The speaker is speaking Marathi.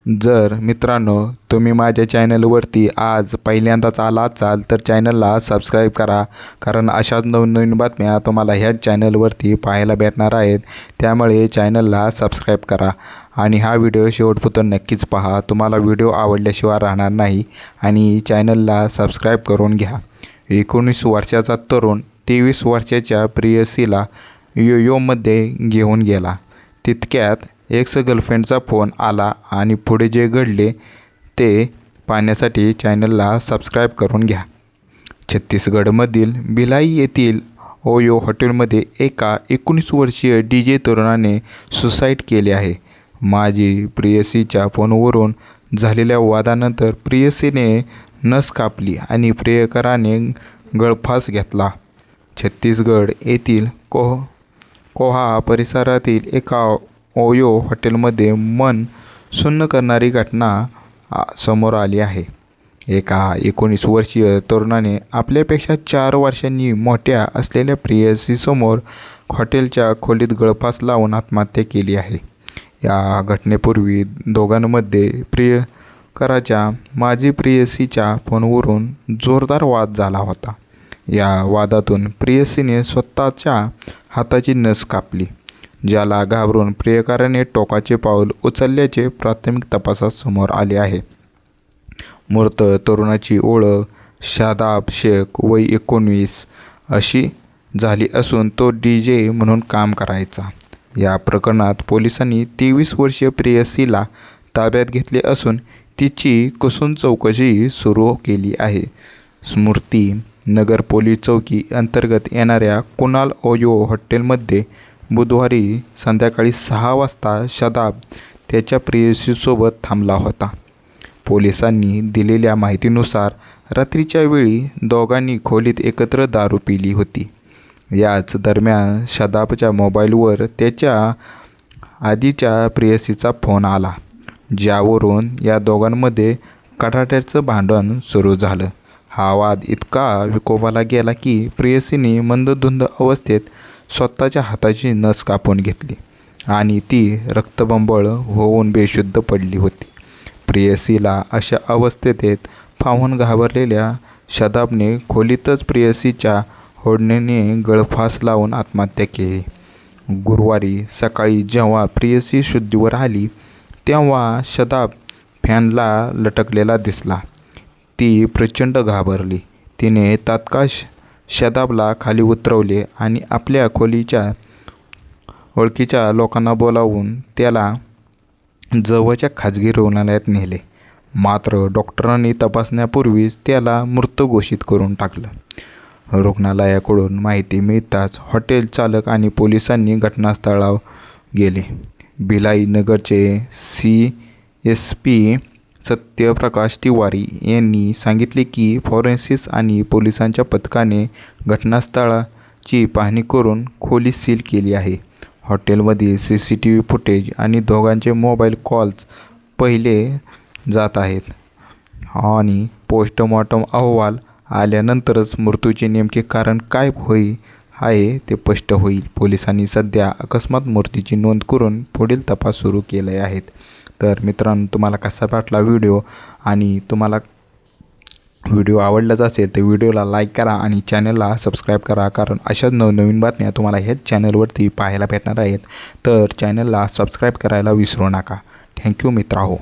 जर मित्रांनो तुम्ही माझ्या चॅनलवरती आज पहिल्यांदाच आला असाल तर चॅनलला सबस्क्राईब करा, कारण अशाच नवनवीन बातम्या तुम्हाला ह्याच चॅनलवरती पाहायला भेटणार आहेत. त्यामुळे चॅनलला सबस्क्राईब करा आणि हा व्हिडिओ शेवटपर्यंत नक्कीच पहा. तुम्हाला व्हिडिओ आवडल्याशिवाय राहणार नाही आणि चॅनलला सबस्क्राईब करून घ्या. 19 वर्षाचा तरुण 23 वर्षाच्या प्रेयसीला योयोमध्ये घेऊन गेला. तितक्यात एक्स गर्लफ्रेंडचा फोन आला आणि पुढे जे घडले ते पाहण्यासाठी चॅनलला सबस्क्राईब करून घ्या. छत्तीसगडमधील भिलाई येथील ओयो हॉटेलमध्ये एका 19 वर्षीय DJ तरुणाने सुसाईड केले आहे. माझी प्रेयसीच्या फोनवरून झालेल्या वादानंतर प्रेयसीने नस कापली आणि प्रियकराने गळफास घेतला. छत्तीसगड येथील कोहा परिसरातील एका ओयो हॉटेलमध्ये मन सुन्न करणारी घटना समोर आली आहे. एका 19 वर्षीय तरुणाने आपल्यापेक्षा 4 वर्षांनी मोठ्या असलेल्या प्रेयसीसमोर हॉटेलच्या खोलीत गळफास लावून आत्महत्या केली आहे. या घटनेपूर्वी दोघांमध्ये प्रियकराच्या माझी प्रेयसीच्या फोनवरून जोरदार वाद झाला होता. या वादातून प्रेयसीने स्वतःच्या हाताची नस कापली, ज्याला घाबरून प्रियकराने टोकाचे पाऊल उचलल्याचे प्राथमिक तपासात समोर आले आहे. मृत तरुणाची ओळख शादाब शेख वय 19 अशी झाली असून तो DJ म्हणून काम करायचा. या प्रकरणात पोलिसांनी 23 वर्षीय प्रेयसीला ताब्यात घेतले असून तिची कसून चौकशी सुरू केली आहे. स्मृती नगर पोलीस चौकी अंतर्गत येणाऱ्या कुणाल ओयो हॉटेलमध्ये बुधवारी संध्याकाळी 6 वाजता शादाब त्याच्या प्रेयसीसोबत थांबला होता. पोलिसांनी दिलेल्या माहितीनुसार रात्रीच्या वेळी दोघांनी खोलीत एकत्र दारू पिली होती. याच दरम्यान शादाबच्या मोबाईलवर त्याच्या आधीच्या प्रेयसीचा फोन आला, ज्यावरून या दोघांमध्ये कडाक्याचं भांडण सुरू झालं. हा वाद इतका विकोपाला गेला की प्रेयसीने मंदधुंद अवस्थेत स्वतःच्या हाताची नस कापून घेतली आणि ती रक्तबंबाळ होऊन बेशुद्ध पडली होती. प्रेयसीला अशा अवस्थेत पाहून घाबरलेल्या शादाबने खोलीतच प्रेयसीच्या ओढणीने गळफास लावून आत्महत्या केली. गुरुवारी सकाळी जेव्हा प्रेयसी शुद्धीवर आली तेव्हा शादाब फॅनला लटकलेला दिसला. ती प्रचंड घाबरली. तिने तात्काळ शादाबला खाली उतरवले आणि आपल्या खोलीच्या ओळखीच्या लोकांना बोलावून त्याला जवळच्या खाजगी रुग्णालयात नेले. मात्र डॉक्टरांनी तपासण्यापूर्वीच त्याला मृत घोषित करून टाकलं. रुग्णालयाकडून माहिती मिळताच हॉटेल चालक आणि पोलिसांनी घटनास्थळावर गेले. भिलाई नगरचे CSP सत्यप्रकाश तिवारी यांनी सांगितले की फॉरेन्सिक्स आणि पोलिसांच्या पथकाने घटनास्थळाची पाहणी करून खोली सील केली आहे. हॉटेलमधील CCTV फुटेज आणि दोघांचे मोबाईल कॉल्स पाहिले जात आहेत आणि पोस्टमॉर्टम अहवाल आल्यानंतरच मृत्यूचे नेमके कारण काय आहे ते स्पष्ट होईल. पोलिसांनी सध्या अकस्मात मृत्यूची नोंद करून पुढील तपास सुरू केले आहेत. तर मित्रांनो, तुम्हाला कसा वाटला व्हिडिओ आणि तुम्हाला व्हिडिओ आवडलाच असेल तर व्हिडिओला लाईक करा आणि चॅनलला सबस्क्राईब करा, कारण अशाच नवनवीन बातम्या तुम्हाला ह्याच चॅनलवरती पाहायला भेटणार आहेत. तर चॅनलला सबस्क्राईब करायला विसरू नका. थँक्यू मित्रांनो.